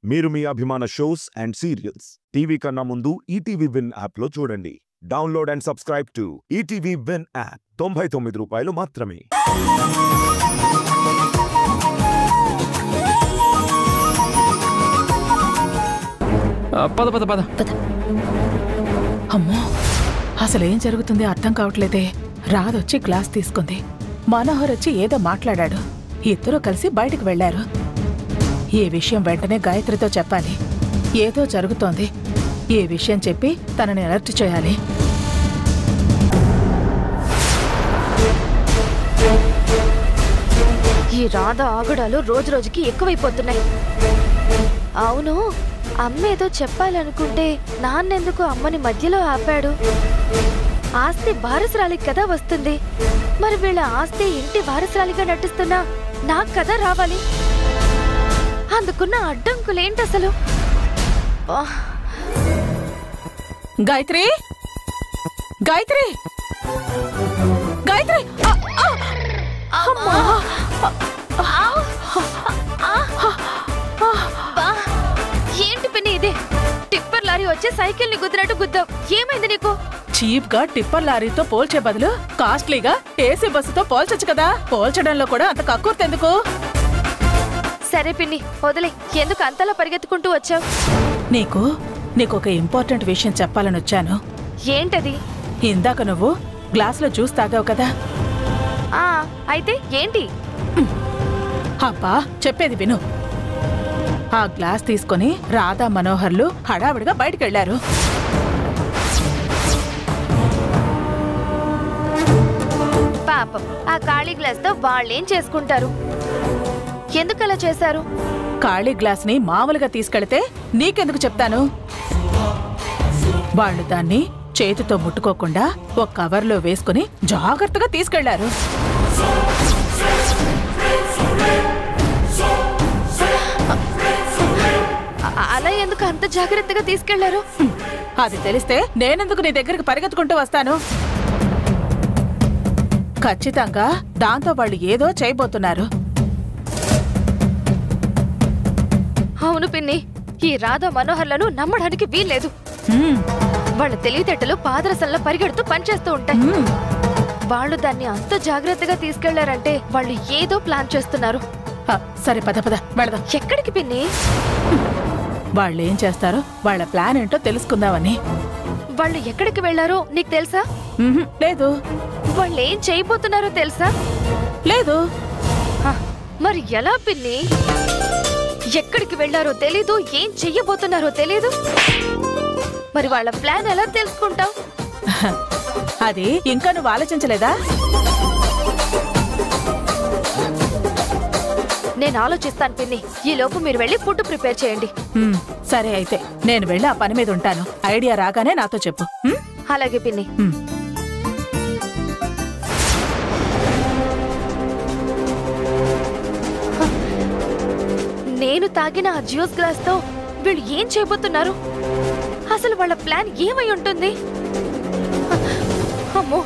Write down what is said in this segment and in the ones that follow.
మీరు మీ అభిమాన shows and serials TV కన్నా ముందు ఈటీవీ విన్ యాప్ లో చూడండి. Download and subscribe to ETV win app. 99 రూపాయలు మాత్రమే. పద పద పద. అమ్మో, అసలేం జరుగుతుంది అర్థం కావట్లేదే. రాధొచ్చి గ్లాస్ తీసుకుంది, మనోహర్ వచ్చి ఏదో మాట్లాడాడు. ఇద్దరూ కలిసి బయటకు వెళ్లారు. ఈ విషయం వెంటనే గాయత్రితో చెప్పాలి. ఏదో జరుగుతోంది. ఈ విషయం చెప్పి తనని అలర్ట్ చేయాలి. ఈ రాధ ఆగడాలు రోజు రోజుకి ఎక్కువైపోతున్నాయి. అవును, అమ్మ ఏదో చెప్పాలనుకుంటే నాన్నెందుకు అమ్మని మధ్యలో ఆపాడు? ఆస్తి వారసురాలికి కదా వస్తుంది. మరి వీళ్ళ ఆస్తి ఇంటి వారసురాలిగా నటిస్తున్నా నాకు కదా రావాలి. అందుకున్న అడ్డంకులేంటి అసలు? గాయత్రి, గాయత్రి, గాయత్రి! ఏంటి పిన్ని ఇది? టిప్పర్ లారీ వచ్చి సైకిల్ ని గుద్దినట్టు గుద్దావు. ఏమైంది నీకు? చీప్ గా టిప్పర్ లారీతో పోల్చే బదులు కాస్ట్లీగా ఏసీ బస్సుతో పోల్చొచ్చు కదా. పోల్చడంలో కూడా అంత కక్కుర్తెందుకు? సరే పిన్ని, వదిలే. ఎందుకు అంతలా పరిగెత్తుకుంటూ వచ్చావు? నీకు ఒక ఇంపార్టెంట్ విషయం చెప్పాలని వచ్చాను. ఏంటది? ఇందాక నువ్వు గ్లాసులో జ్యూస్ తాగావు కదా. అయితే ఏంటి? అబ్బా, చెప్పేది విను. ఆ గ్లాస్ తీసుకుని రాధా మనోహర్లు హడావిడిగా బయటకెళ్లారు. పాపం, ఆ ఖాళీ గ్లాస్ తో వాళ్ళేం చేసుకుంటారు? ఎందుకలా చేశారు? ఖాళీ గ్లాస్ ని మామూలుగా తీసుకెళ్తే నీకెందుకు చెప్తాను. వాళ్ళు దాన్ని చేతితో ముట్టుకోకుండా ఒక కవర్లో వేసుకుని జాగ్రత్తగా తీసుకెళ్లారు. అలా ఎందుకు అంత జాగ్రత్తగా తీసుకెళ్లారు? అది తెలిస్తే నేనెందుకు నీ దగ్గరికి పరిగెత్తుకుంటూ వస్తాను? ఖచ్చితంగా దాంతో వాళ్ళు ఏదో చేయబోతున్నారు. అవును పిన్ని, ఈ రాధా మనోహర్లను నమ్మడానికి వీల్లేదు. వాళ్ళ తెలివితేటలు పాదరసంలో పరిగెడుతూ పనిచేస్తూ ఉంటాయి. వాళ్ళు దాన్ని అంత జాగ్రత్తగా తీసుకెళ్లారంటే వాళ్ళు ఏదో ప్లాన్ చేస్తున్నారు. సరే పద పద వెళదాం. ఎక్కడికి పిన్ని? వాళ్ళేం చేస్తారో, వాళ్ళ ప్లాన్ ఏంటో తెలుసుకుందామని. వాళ్ళు ఎక్కడికి వెళ్లారో నీకు తెలుసా? లేదు. వాళ్ళు ఏం చేయబోతున్నారో తెలుసా? లేదు. మరి ఎలా పిన్ని? ఎక్కడికి వెళ్లారో తెలీదు, ఏం చెయ్యబోతున్నారో తెలీదు. మరి వాళ్ళ ప్లాన్ ఎలా తెలుసుకుంటావు? అది ఇంకా నువ్వు ఆలోచించలేదా? నేను ఆలోచిస్తాను పిన్ని. ఈ లోపు మీరు వెళ్ళి ఫుడ్ ప్రిపేర్ చేయండి. సరే, అయితే నేను వెళ్ళి ఆ పని మీద ఉంటాను. ఐడియా రాగానే నాతో చెప్పు. అలాగే పిన్ని. నేను తాగిన ఆ జ్యూస్ గ్లాస్ తో వీళ్ళు ఏం చేయబోతున్నారు? అసలు వాళ్ళ ప్లాన్ ఏమై ఉంటుంది? అమ్మో,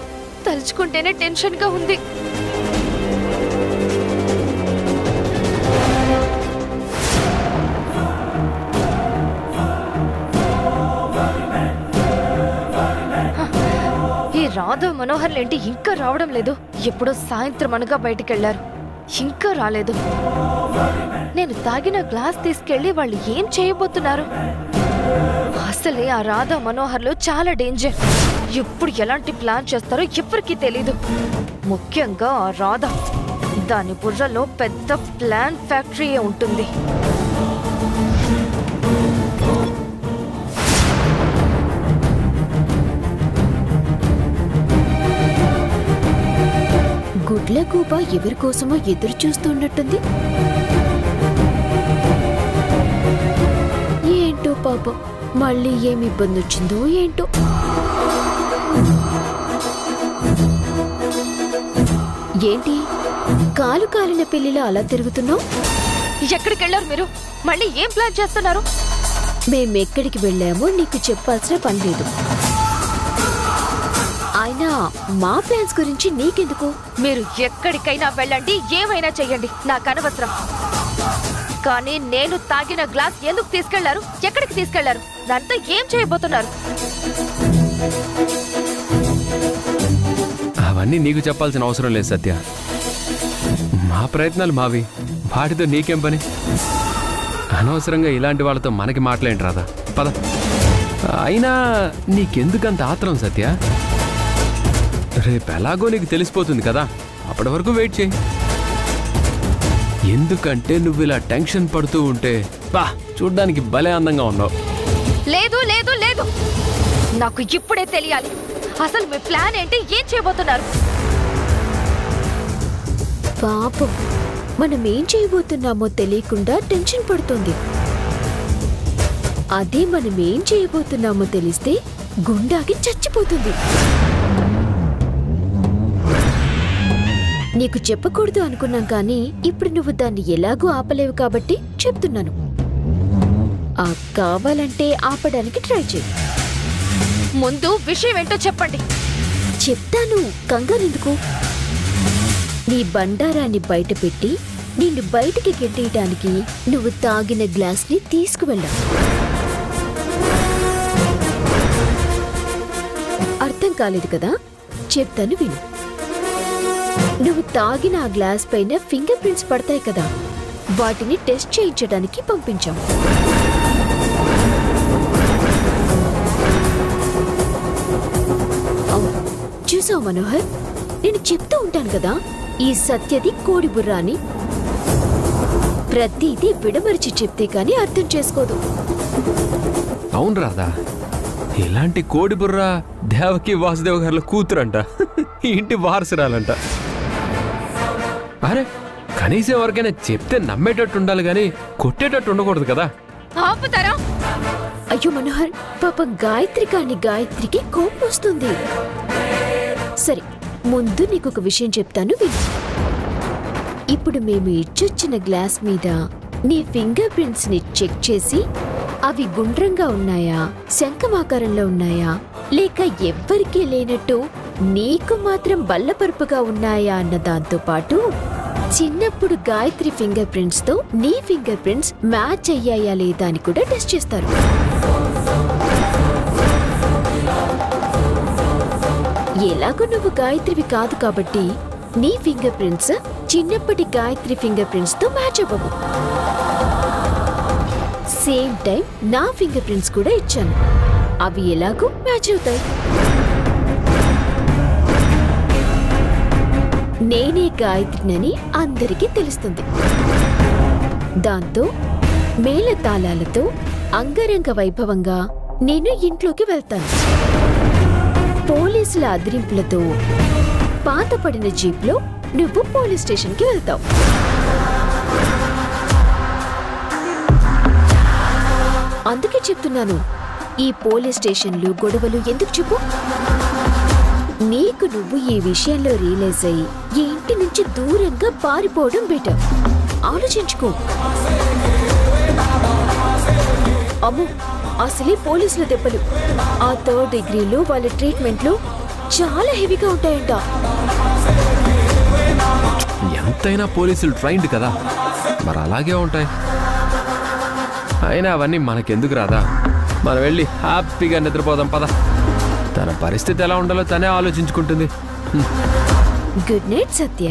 తలుచుకుంటేనే టెన్షన్ గా ఉంది. ఈ రాధా మనోహర్లేంటి ఇంకా రావడం లేదు? ఎప్పుడో సాయంత్రం అనగా బయటికెళ్లారు, ఇంకా రాలేదు. నేను తాగిన గ్లాస్ తీసుకెళ్లి వాళ్ళు ఏం చేయబోతున్నారు? అసలే ఆ రాధా మనోహర్లు చాలా డేంజర్. ఎప్పుడు ఎలాంటి ప్లాన్ చేస్తారో ఎవరికీ తెలీదు. ముఖ్యంగా ఆ రాధ, దాని బుర్రలో పెద్ద ప్లాన్ ఫ్యాక్టరీయే ఉంటుంది. గుడ్ల గూబ ఎవరికోసమో ఎదురు చూస్తున్నట్టుంది. ఏంటో పాపం, మళ్ళీ ఏమి ఇబ్బంది వచ్చిందో ఏంటో. ఏంటి కాలు కాలిన పెళ్లిలో అలా తిరుగుతున్నావు? ఎక్కడికి వెళ్ళారు మీరు? మళ్ళీ ఏం ప్లాన్ చేస్తున్నారు? మేమెక్కడికి వెళ్ళామో నీకు చెప్పాల్సిన పని లేదు. అయినా మా ప్లాన్స్ గురించి నీకెందుకు? మీరు ఎక్కడికైనా వెళ్ళండి, ఏమైనా చెయ్యండి, నాకు అనవసరం. కానీ నేను తాగిన గ్లాస్ ఎందుకు తీసుకెళ్లారు, ఎక్కడికి తీసుకెళ్లారు, దాంతో ఏం చేయబోతున్నారు? అవన్నీ నీకు చెప్పాల్సిన అవసరం లేదు సత్య. మా ప్రయత్నాలు మావి, వాటితో నీకేం పని? అనవసరంగా ఇలాంటి వాళ్ళతో మనకి మాట్లాడి రాదా? పద. అయినా నీకెందుకంత ఆత్రం సత్య? రేపు ఎలాగో నీకు తెలిసిపోతుంది కదా, అప్పటి వరకు వెయిట్ చేయి. ఎందుకంటే నువ్వు ఇలా టెన్షన్ పడుతూ ఉంటే బా చూడ్డానికి భలే అందంగా ఉన్నావు. లేదు లేదు లేదు, నాకు ఇప్పుడే తెలియాలి. అసలు మీ ప్లాన్ ఏంటి, ఏం చేయబోతున్నారు? పాపం, మనం ఏం చేయబోతున్నామో తెలియకుండా టెన్షన్ పడుతుంది. అదే మనం ఏం చేయబోతున్నామో తెలిస్తే గుండాకి చచ్చిపోతుంది. నీకు చెప్పకూడదు అనుకున్నాం కానీ ఇప్పుడు నువ్వు దాన్ని ఎలాగూ ఆపలేవు కాబట్టి చెప్తున్నాను. కావాలంటే ఆపడానికి ట్రై చేయి. ముందు విషయం ఏంటో చెప్పండి. చెప్తాను, కంగారెందుకు? నీ బండారాన్ని బయట పెట్టి నిన్ను బయటికి గెట్టేయటానికి నువ్వు తాగిన గ్లాస్ ని తీసుకువెళ్ళావు. అర్థం కాలేదు కదా, చెప్తాను విను. నువ్వు తాగిన ఆ గ్లాస్ పైన ఫింగర్ ప్రింట్స్ పడతాయి కదా, వాటిని టెస్ట్ చేయించడానికి పంపించాం. చూసావు మనోహర్, నేను చెప్తూ ఉంటాను కదా, ఈ సత్యది కోడి బుర్ర అని. ప్రతిదీ విడమరిచి చెప్తే కానీ అర్థం చేసుకోదు. అవును రాదా, ఇలాంటి కోడి బుర్ర దేవకి వాసుదేవ్ గారుల కూతురంట, ఇంటి వారసురాలంట. అరే కనీసం ఎవరికైనా చెప్తే నమ్మేటట్టు ఉండాలి గాని కొట్టేటట్టు ఉండకూడదు కదా. ఆపుతారా? అయ్యో మనోహర్, పాప గాయత్రికి కోపం వస్తుంది. సరే, ముందు నీకొక విషయం చెప్తాను విను. ఇప్పుడు మేము ఇచ్చొచ్చిన గ్లాస్ మీద నీ ఫింగర్ ప్రింట్స్ ని చెక్ చేసి అవి గుండ్రంగా ఉన్నాయా, శంఖమాకారంలో ఉన్నాయా, లేక ఎవ్వరికీ లేనట్టు నీకు మాత్రం బల్లపరుపుగా ఉన్నాయా అన్న దాంతో పాటు చిన్నప్పుడు గాయత్రి ఫింగర్ ప్రింట్స్ తో నీ ఫింగర్ ప్రింట్స్ మ్యాచ్ అయ్యాయా లేదా అని కూడా టెస్ట్ చేస్తారు. ఎలాగో నువ్వు గాయత్రివి కాదు కాబట్టి నీ ఫింగర్ ప్రింట్స్ చిన్నప్పటి గాయత్రి ఫింగర్ ప్రింట్స్ తో మ్యాచ్ అవ్వవు. సేమ్ టైం నా ఫింగర్ ప్రింట్స్ కూడా ఇచ్చాను, అవి ఎలాగో మ్యాచ్ అవుతాయి. నేనే గాయత్రినని అందరికీ తెలుస్తుంది. దాంతో మేళతాళాలతో అంగరంగ వైభవంగా నేను ఇంట్లోకి వెళ్తాను. పోలీసుల అదిరింపులతో పాతపడిన జీప్లో నువ్వు పోలీస్ స్టేషన్కి వెళ్తావు. అందుకే చెప్తున్నాను, ఈ పోలీస్ స్టేషన్లు గొడవలు ఎందుకు చెప్పు? నీకు నువ్వు ఈ విషయంలో రియలైజ్ అయ్యి ఈ ఇంటి నుంచి దూరంగా పారిపోవడం బెటర్. ఆలోచించుకో. అమ్మో, అసలే పోలీసుల దెబ్బలు, ఆ 3rd డిగ్రీలో వాళ్ళ ట్రీట్మెంట్లు చాలా హెవీగా ఉంటాయంట. ఎంతైనా పోలీసులు ట్రైన్డ్ కదా, మరి అలాగే ఉంటాయి. అయినా అవన్నీ మనకెందుకు రాదా, మనం వెళ్ళి హ్యాపీగా నిద్రపోదాం పద. తన పరిస్థితి ఎలా ఉండాలో తనే ఆలోచించుకుంటుంది. గుడ్ నైట్ సత్య.